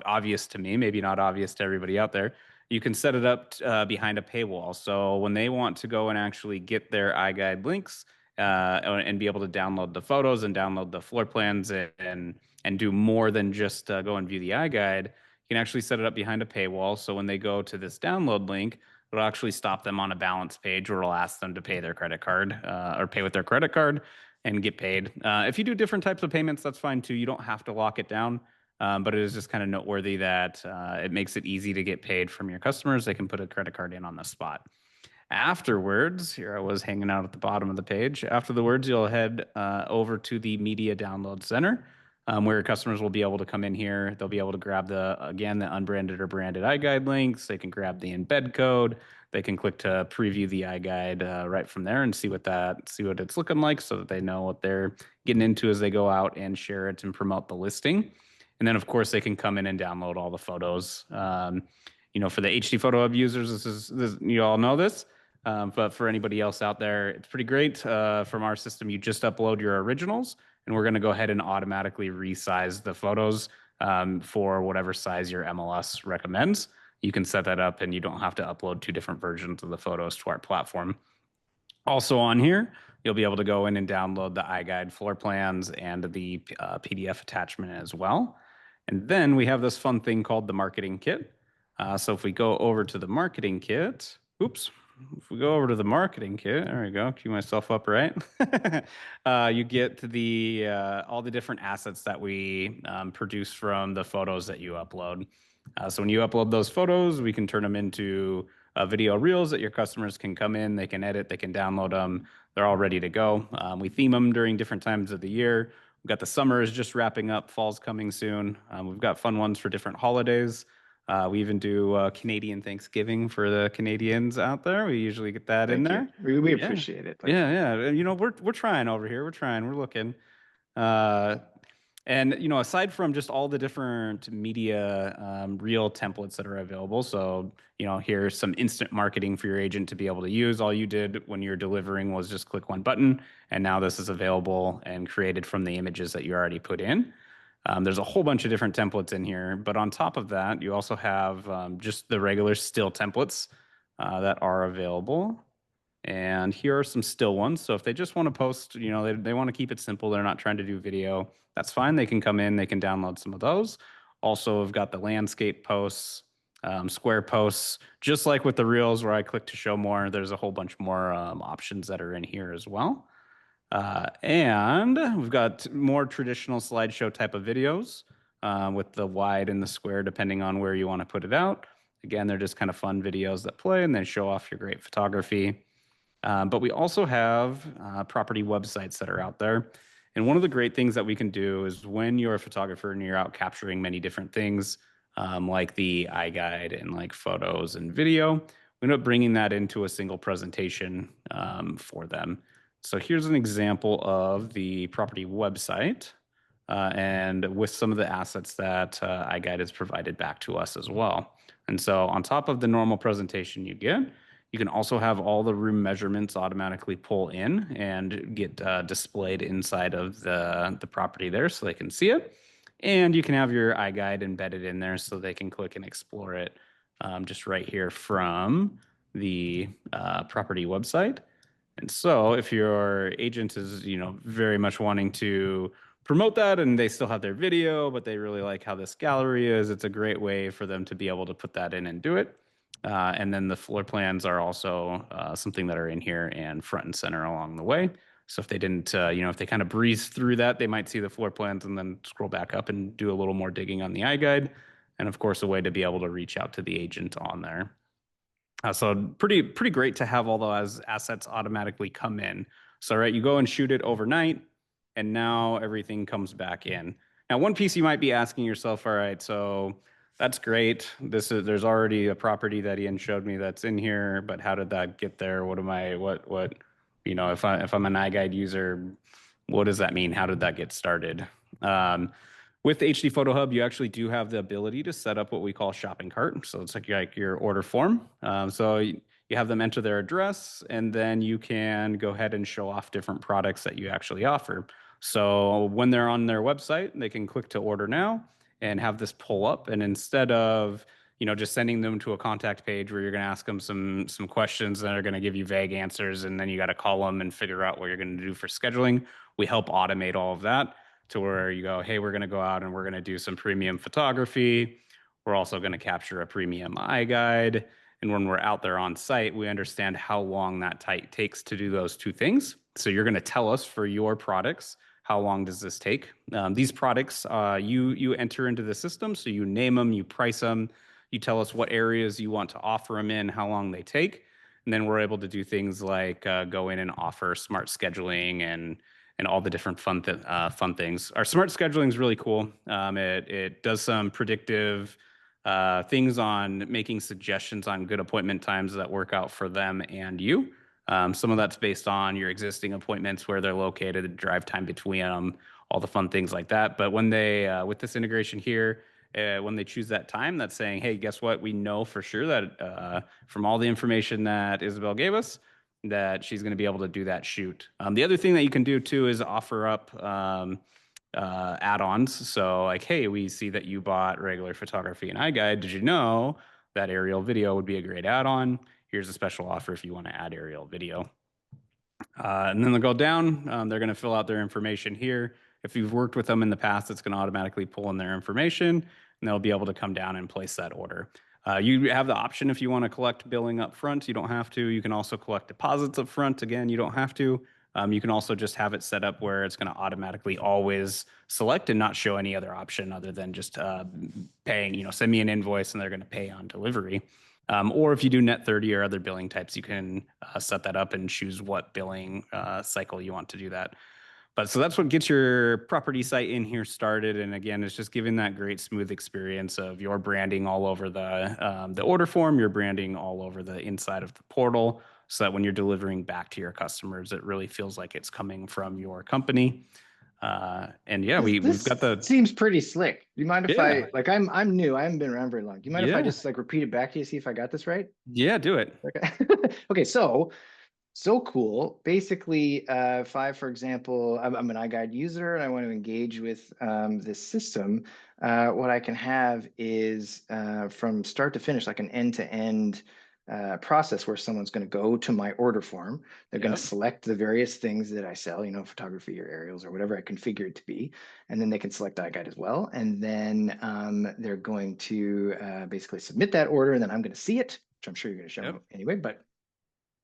Obvious to me, maybe not obvious to everybody out there. You can set it up behind a paywall. So when they want to go and actually get their iGuide links and be able to download the photos and download the floor plans and do more than just go and view the iGuide, you can actually set it up behind a paywall. So when they go to this download link, it'll actually stop them on a balance page where it'll ask them to pay their credit card or pay with their credit card and get paid. If you do different types of payments, that's fine too. You don't have to lock it down, but it is just kind of noteworthy that it makes it easy to get paid from your customers. They can put a credit card in on the spot. Afterwards, here I was hanging out at the bottom of the page. After the words, you'll head over to the Media Download Center, where customers will be able to come in here. They'll be able to grab again, the unbranded or branded iGuide links. They can grab the embed code. They can click to preview the iGuide right from there and see what it's looking like, so that they know what they're getting into as they go out and share it and promote the listing. And then, of course, they can come in and download all the photos. For the HDPhotoHub users, you all know this. But for anybody else out there, it's pretty great. From our system, you just upload your originals, and we're going to go ahead and automatically resize the photos for whatever size your MLS recommends. You can set that up, and you don't have to upload two different versions of the photos to our platform. Also on here, you'll be able to go in and download the iGuide floor plans and the PDF attachment as well. And then we have this fun thing called the marketing kit. So if we go over to the marketing kit, if we go over to the marketing kit, there we go, cue myself up right. You get all the different assets that we produce from the photos that you upload. So when you upload those photos, we can turn them into video reels that your customers can come in, they can edit, they can download them. They're all ready to go. We theme them during different times of the year. We've got the summer is just wrapping up, fall's coming soon. We've got fun ones for different holidays. We even do Canadian Thanksgiving for the Canadians out there. We usually get that in there. We Yeah. appreciate it. Yeah. We're trying over here. We're trying. We're looking. And aside from just all the different media reel templates that are available, so here's some instant marketing for your agent to be able to use. All you did when you're delivering was just click one button, and now this is available and created from the images that you already put in. There's a whole bunch of different templates in here, but on top of that, you also have just the regular still templates that are available. And here are some still ones. So if they just want to post, they want to keep it simple, they're not trying to do video, that's fine. They can come in, they can download some of those. Also, I've got the landscape posts, square posts, just like with the reels where I click to show more, there's a whole bunch more options that are in here as well. And we've got more traditional slideshow type of videos with the wide and the square, depending on where you want to put it out. Again, they're just kind of fun videos that play and they show off your great photography. But we also have property websites that are out there. And one of the great things that we can do is when you're a photographer and you're out capturing many different things, like the iGuide and like photos and video, we end up bringing that into a single presentation for them. So here's an example of the property website and with some of the assets that iGuide has provided back to us as well. And so on top of the normal presentation you get, you can also have all the room measurements automatically pull in and get displayed inside of the property there so they can see it. And you can have your iGuide embedded in there so they can click and explore it just right here from the property website. And so if your agent is, very much wanting to promote that and they still have their video, but they really like how this gallery is, it's a great way for them to be able to put that in and do it. And then the floor plans are also something that are in here and front and center along the way. So if they didn't, if they kind of breeze through that, they might see the floor plans and then scroll back up and do a little more digging on the iGuide. And of course, a way to be able to reach out to the agent on there. So pretty great to have all those assets automatically come in. So right, you go and shoot it overnight, and now everything comes back in. Now, one piece you might be asking yourself, all right, so that's great. There's already a property that Ian showed me that's in here, but how did that get there? If I'm an iGuide user, what does that mean? How did that get started? Um, with HD PhotoHub, you actually do have the ability to set up what we call shopping cart. So it's like your order form. So you have them enter their address, and then you can go ahead and show off different products that you actually offer. So when they're on their website, they can click to order now and have this pull up. And instead of just sending them to a contact page where you're going to ask them some questions that are going to give you vague answers, and then you got to call them and figure out what you're going to do for scheduling. We help automate all of that to where you go, hey, we're going to go out and we're going to do some premium photography. We're also going to capture a premium iGuide. And when we're out there on site, we understand how long that takes to do those two things. So you're going to tell us for your products, how long does this take? These products, you enter into the system. So you name them, you price them, you tell us what areas you want to offer them in, how long they take. And then we're able to do things like go in and offer smart scheduling and all the different fun things. Our smart scheduling is really cool. It does some predictive things on making suggestions on good appointment times that work out for them and you. Some of that's based on your existing appointments, where they're located, the drive time between them, all the fun things like that. But when they, with this integration here, when they choose that time, that's saying, hey, guess what? We know for sure that from all the information that Isabel gave us, that she's going to be able to do that shoot. The other thing that you can do too is offer up add-ons. So like, hey, we see that you bought regular photography and iGuide. Did you know that aerial video would be a great add-on? Here's a special offer if you want to add aerial video. And then they'll go down. They're going to fill out their information here. If you've worked with them in the past, it's going to automatically pull in their information, and they'll be able to come down and place that order. You have the option if you want to collect billing up front. You don't have to. You can also collect deposits up front. Again, you don't have to. You can also just have it set up where it's going to automatically always select and not show any other option other than just paying, send me an invoice and they're going to pay on delivery. Or if you do net 30 or other billing types, you can set that up and choose what billing cycle you want to do that. But so that's what gets your property site in here started. And again, it's just giving that great smooth experience of your branding all over the order form, your branding all over the inside of the portal, so that when you're delivering back to your customers, it really feels like it's coming from your company. And yeah, we've got the seems pretty slick. Do you mind if yeah. I'm new, I haven't been around very long. Do you mind if I Yeah. just like repeat it back to you, see if I got this right? Yeah, do it. Okay. Okay, so cool. Basically, if I, for example, I'm an iGuide user and I want to engage with this system, what I can have is from start to finish, like an end-to-end process where someone's going to go to my order form. They're going to select the various things that I sell, photography or aerials or whatever I configure it to be. And then they can select iGuide as well. And then they're going to basically submit that order. And then I'm going to see it, which I'm sure you're going to show me anyway, but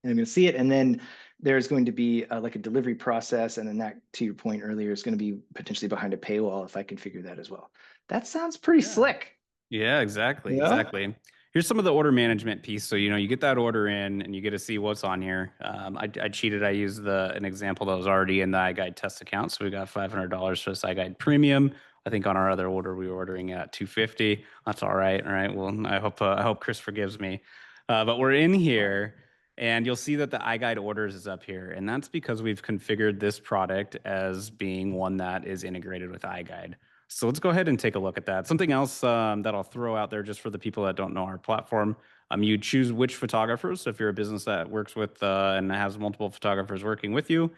I'm going to see it. And then there's going to be like a delivery process. And then that, to your point earlier, is going to be potentially behind a paywall if I configure that as well. That sounds pretty slick. Yeah, exactly. Yeah. Exactly. Here's some of the order management piece. So, you get that order in and you get to see what's on here. I cheated. I used an example that was already in the iGuide test account. So we got $500 for this iGuide premium. I think on our other order, we were ordering at $250. That's all right. All right. Well, I hope Chris forgives me. But we're in here and you'll see that the iGuide orders is up here. And that's because we've configured this product as being one that is integrated with iGuide. So let's go ahead and take a look at that. Something else that I'll throw out there just for the people that don't know our platform. You choose which photographers. So if you're a business that works with and has multiple photographers working with you,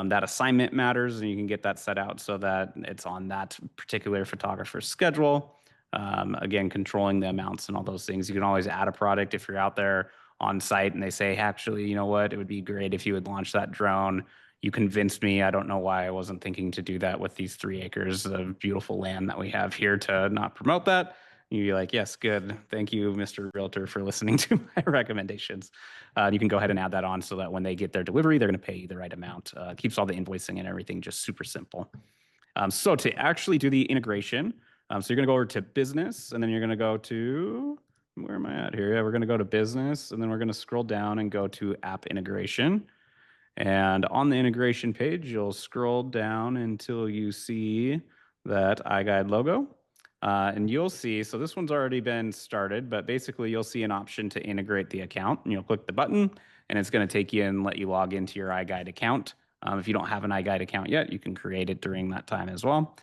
that assignment matters, and you can get that set out so that it's on that particular photographer's schedule. Again, controlling the amounts and all those things. You can always add a product if you're out there on site and they say, actually, you know what, it would be great if you would launch that drone, You convinced me. I don't know why I wasn't thinking to do that with these 3 acres of beautiful land that we have here to not promote that. You're like, yes, good. Thank you, Mr. Realtor, for listening to my recommendations. You can go ahead and add that on so that when they get their delivery, they're going to pay you the right amount. Keeps all the invoicing and everything just super simple. So to actually do the integration, so you're going to go over to business, and then you're going to go to, where am I at here? Yeah, we're going to go to business, and then we're going to scroll down and go to app integration. And on the integration page, you'll scroll down until you see that iGUIDE logo. And you'll see, so this one's already been started, but basically you'll see an option to integrate the account, and you'll click the button, and it's going to take you and let you log into your iGUIDE account. If you don't have an iGUIDE account yet, you can create it during that time as well.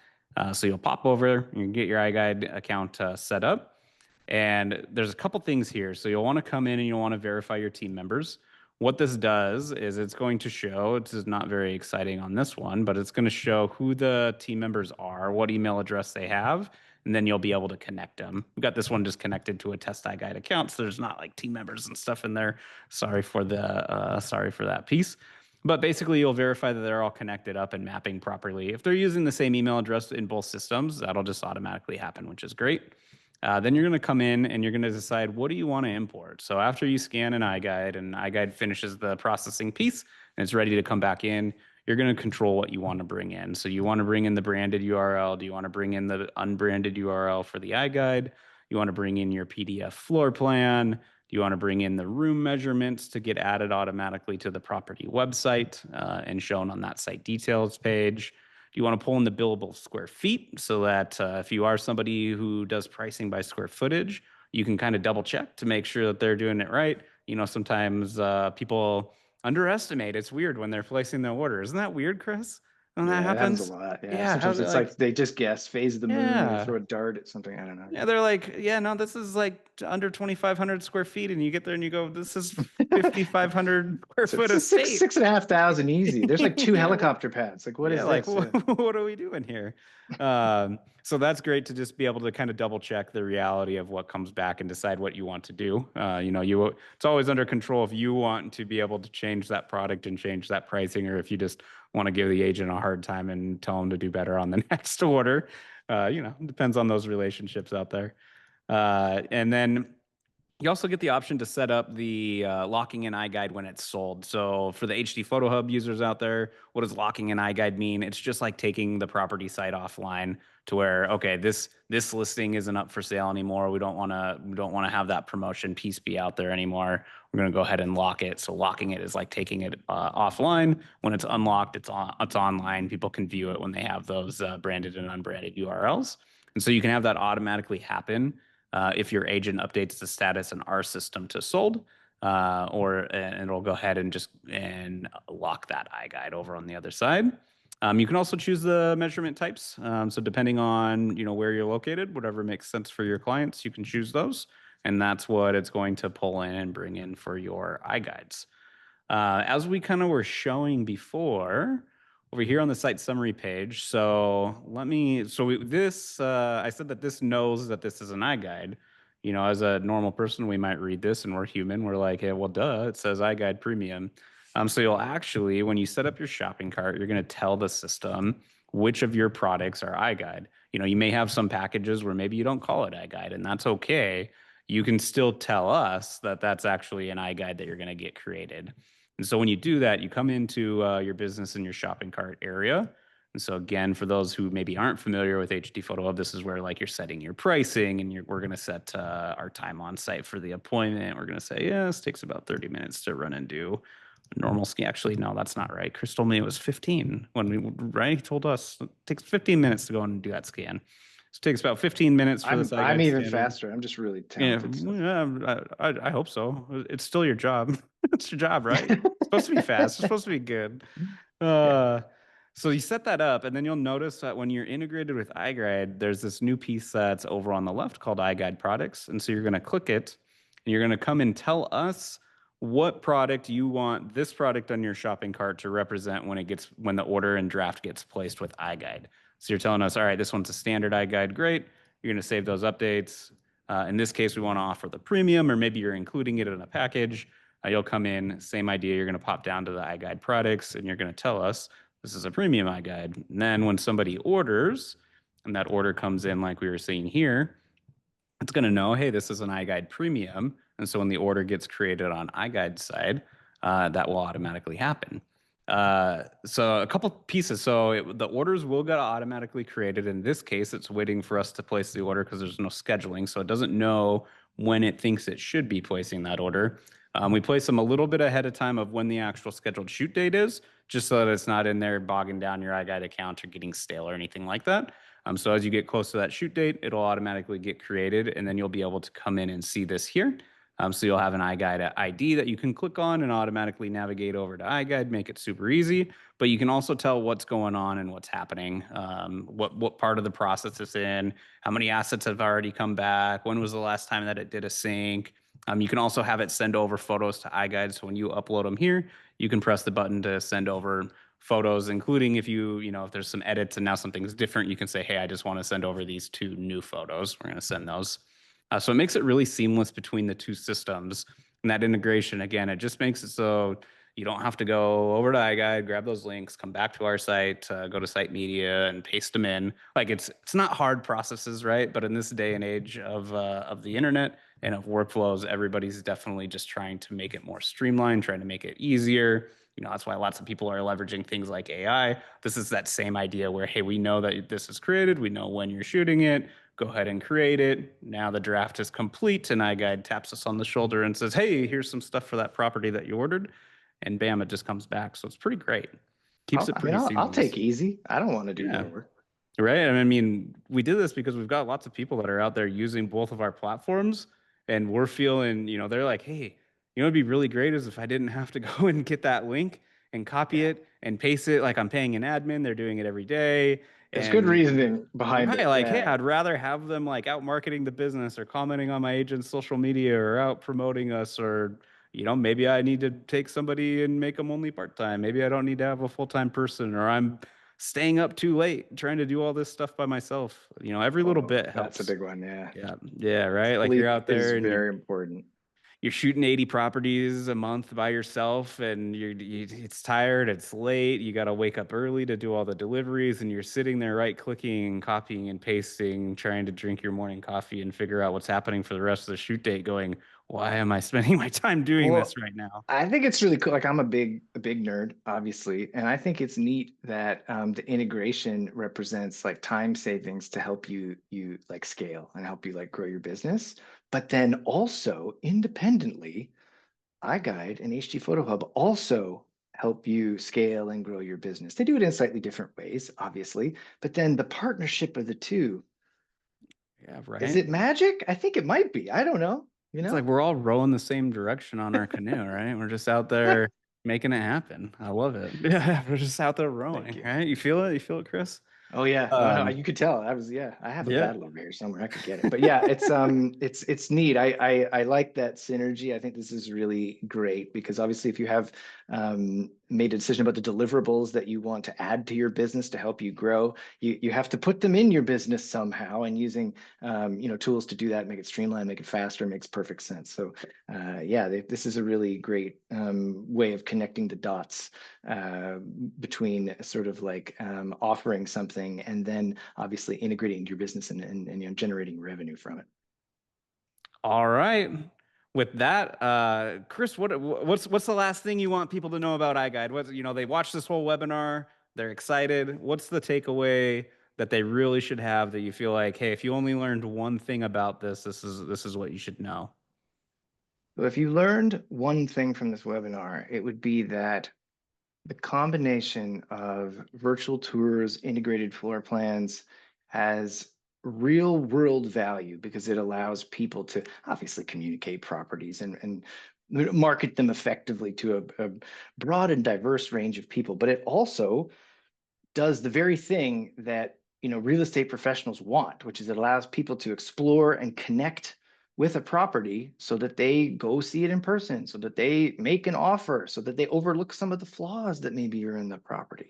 So you'll pop over, you can get your iGUIDE account set up. And there's a couple things here. So you'll want to come in and you'll want to verify your team members. What this does is it's going to show, this is not very exciting on this one, but it's going to show who the team members are, what email address they have, and then you'll be able to connect them. We've got this one just connected to a test iGUIDE account, so there's not like team members and stuff in there. Sorry for that piece. But basically, you'll verify that they're all connected up and mapping properly. If they're using the same email address in both systems, that'll just automatically happen, which is great. Then you're going to come in and you're going to decide what do you want to import. So after you scan an iGUIDE and iGUIDE finishes the processing piece and it's ready to come back in, you're going to control what you want to bring in. So you want to bring in the branded URL. Do you want to bring in the unbranded URL for the iGUIDE? You want to bring in your PDF floor plan? Do you want to bring in the room measurements to get added automatically to the property website and shown on that site details page? You want to pull in the billable square feet so that if you are somebody who does pricing by square footage, you can kind of double check to make sure that they're doing it right. Sometimes people underestimate. It's weird when they're placing their order. Isn't that weird, Chris? When that Yeah, it happens a happens? lot. Yeah, Yeah. sometimes it's like they just guess phase of the moon or Yeah. throw a dart at something. I don't know. Yeah, they're like, yeah, no, this is like under 2,500 square feet, and you get there and you go, this is 5,500 square So foot it's a estate. 6,500 easy. There's like 2 Yeah, helicopter pads. Like, what yeah, is like this? Yeah. what are we doing here? So that's great to just be able to kind of double check the reality of what comes back and decide what you want to do. It's always under control if you want to be able to change that product and change that pricing, or if you just want to give the agent a hard time and tell them to do better on the next order. It depends on those relationships out there. And then you also get the option to set up the locking in iGUIDE when it's sold. So for the HDPhotoHub users out there, what does locking in iGUIDE mean? It's just like taking the property site offline to where, okay, this listing isn't up for sale anymore. We don't want to have that promotion piece be out there anymore. We're going to go ahead and lock it. So locking it is like taking it offline. When it's unlocked, it's online. People can view it when they have those branded and unbranded URLs. And so you can have that automatically happen if your agent updates the status in our system to sold, and it'll go ahead and just lock that iGUIDE over on the other side. You can also choose the measurement types. So depending on where you're located, whatever makes sense for your clients, you can choose those, and that's what it's going to pull in and bring in for your iGUIDEs. As we kind of were showing before, over here on the site summary page. I said that this knows that this is an iGUIDE. As a normal person, we might read this and we're human. We're like, hey, well, duh, it says iGUIDE premium. So you'll actually, when you set up your shopping cart, you're going to tell the system which of your products are iGUIDE. You may have some packages where maybe you don't call it iGUIDE, and that's okay. You can still tell us that that's actually an iGUIDE that you're going to get created. And so when you do that, you come into your business and your shopping cart area. And so again, for those who maybe aren't familiar with HDPhotoHub, this is where like you're setting your pricing, and we're going to set our time on site for the appointment. We're going to say, yeah, this takes about 30 minutes to run and do a normal ski. Actually, no, that's not right. Chris told me it was 15 right? He told us it takes 15 minutes to go and do that scan. So it takes about 15 minutes for this. I'm even faster. I'm just really talented. Yeah, I hope so. It's still your job. It's your job, right? It's supposed to be fast. It's supposed to be good. So you set that up, and then you'll notice that when you're integrated with iGUIDE, there's this new piece that's over on the left called iGUIDE products. And so you're going to click it, and you're going to come and tell us what product you want this product on your shopping cart to represent when the order and draft gets placed with iGUIDE. So you're telling us, all right, this one's a standard iGUIDE, great. You're going to save those updates. In this case, we want to offer the premium, or maybe you're including it in a package. You'll come in, same idea. You're going to pop down to the iGuide products and you're going to tell us this is a premium iGuide. And then when somebody orders and that order comes in, like we were seeing here, it's going to know, hey, this is an iGuide premium. And so when the order gets created on iGuide side, that will automatically happen. So a couple pieces. So the orders will get automatically created. In this case, it's waiting for us to place the order because there's no scheduling. So it doesn't know when it thinks it should be placing that order. We place them a little bit ahead of time of when the actual scheduled shoot date is, just so that it's not in there bogging down your iGuide account or getting stale or anything like that. So as you get close to that shoot date, it'll automatically get created, and then you'll be able to come in and see this here. So you'll have an iGuide ID that you can click on and automatically navigate over to iGuide, make it super easy. But you can also tell what's going on and what's happening, what part of the process it's in, how many assets have already come back, when was the last time that it did a sync. You can also have it send over photos to iGuide. So when you upload them here, you can press the button to send over photos, including if if there's some edits and now something's different, you can say, hey, I just want to send over these 2 new photos. We're going to send those. So it makes it really seamless between the two systems. And that integration, again, it just makes it so you don't have to go over to iGuide, grab those links, come back to our site, go to site media and paste them in. Like it's not hard processes, right? But in this day and age of the internet and of workflows, everybody's definitely just trying to make it more streamlined, trying to make it easier. That's why lots of people are leveraging things like AI. This is that same idea where, hey, we know that this is created. We know when you're shooting it. Go ahead and create it. Now the draft is complete, and iGuide taps us on the shoulder and says, hey, here's some stuff for that property that you ordered. And bam, it just comes back. So it's pretty great. Keeps it pretty I'll seamless. take easy. I don't want to do Yeah. more work. Right. And I mean, we did this because we've got lots of people that are out there using both of our platforms, and we're feeling, they're like, hey, it'd be really great is if I didn't have to go and get that link and copy Yeah. it and paste it. Like I'm paying an admin, they're doing it every day. There's good And reasoning behind right, it. like, hey, Yeah. I'd rather have them like out marketing the business or commenting on my agent's social media or out promoting us or maybe I need to take somebody and make them only part-time. Maybe I don't need to have a full-time person or I'm staying up too late trying to do all this stuff by myself. Every little Oh, bit that's a helps. big one. Yeah. Yeah. Yeah, right? Like you're Sleep out is there and very important. you're shooting 80 properties a month by yourself and it's tired, it's late, you got to wake up early to do all the deliveries and you're sitting there right clicking, copying and pasting, trying to drink your morning coffee and figure out what's happening for the rest of the shoot date going, why am I spending my time doing Well, this right now? I think it's really cool. Like I'm a big nerd, obviously, and I think it's neat that the integration represents like time savings to help you like scale and help you like grow your business. But then also independently, iGuide and HD PhotoHub also help you scale and grow your business. They do it in slightly different ways, obviously, but then the partnership of the two, Yeah, is right? it magic? I think it might be. I don't know, you It's like know? we're all rowing the same direction on our canoe, right? We're just out there making it happen. I love it. Yeah, we're just out there Thank rowing, you. right? You feel it? You feel it, Chris? Oh yeah. Oh no, Um, you could tell. I have a yeah. paddle over here somewhere. I could get it. But yeah, it's neat. I like that synergy. I think this is really great because obviously if you have made a decision about the deliverables that you want to add to your business to help you grow, you have to put them in your business somehow, and using tools to do that, make it streamlined, make it faster, makes perfect sense. So yeah, this is a really great way of connecting the dots between sort of like offering something and then obviously integrating into your business and generating revenue from it. All right. With that, Chris, what's the last thing you want people to know about iGuide? They watch this whole webinar, they're excited. What's the takeaway that they really should have that you feel like, hey, if you only learned one thing about this, this is what you should know? So if you learned one thing from this webinar, it would be that the combination of virtual tours, integrated floor plans has real world value because it allows people to obviously communicate properties and market them effectively to a broad and diverse range of people. But it also does the very thing that real estate professionals want, which is it allows people to explore and connect with a property so that they go see it in person, so that they make an offer, so that they overlook some of the flaws that maybe are in the property.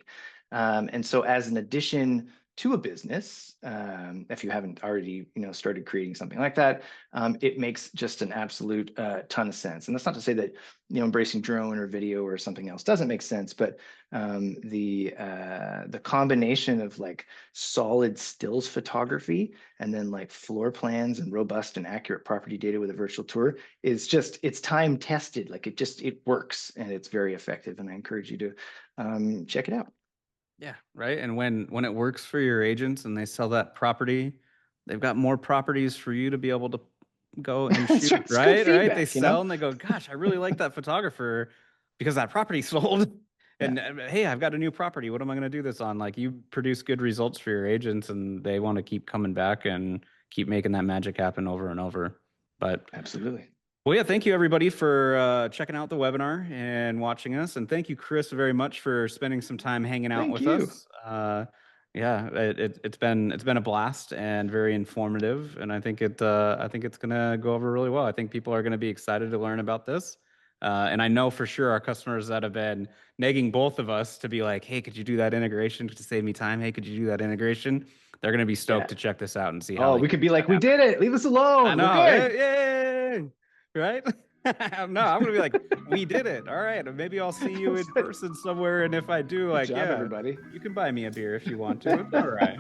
And so as an addition to a business, if you haven't already, started creating something like that, it makes just an absolute ton of sense. And that's not to say that, embracing drone or video or something else doesn't make sense, but the combination of like solid stills photography and then like floor plans and robust and accurate property data with a virtual tour is just, it's time tested. Like it works and it's very effective. And I encourage you to check it out. Yeah, right. And when it works for your agents and they sell that property, they've got more properties for you to be able to go and That's right. shoot, It's good right? Right? They feedback, sell and they go, "Gosh, I really like that photographer because that property sold." Yeah, And hey, I've got a new property. What am I going to do this on? Like you produce good results for your agents and they want to keep coming back and keep making that magic happen over and over. But absolutely. well, yeah, thank you everybody for checking out the webinar and watching us. And thank you, Chris, very much for spending some time hanging out Thank with you. us. Yeah, it's been a blast and very informative. And I think it's gonna go over really well. I think people are gonna be excited to learn about this. And I know for sure our customers that have been nagging both of us to be like, hey, could you do that integration to save me time? Hey, could you do that integration? They're gonna be Yeah. stoked to check this out and see how Oh, they we can could be make like, that we happen. did it. Leave us I alone. We're know. good. Yay! Right? No, I'm gonna be like, we did it. All right. Maybe I'll see you in person somewhere. And if I do, Good like, job, yeah, everybody. you can buy me a beer if you want to. It's all right.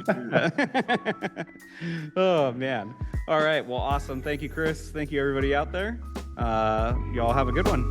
Oh man. All right. Well, awesome. Thank you, Chris. Thank you, everybody out there. Y'all have a good one.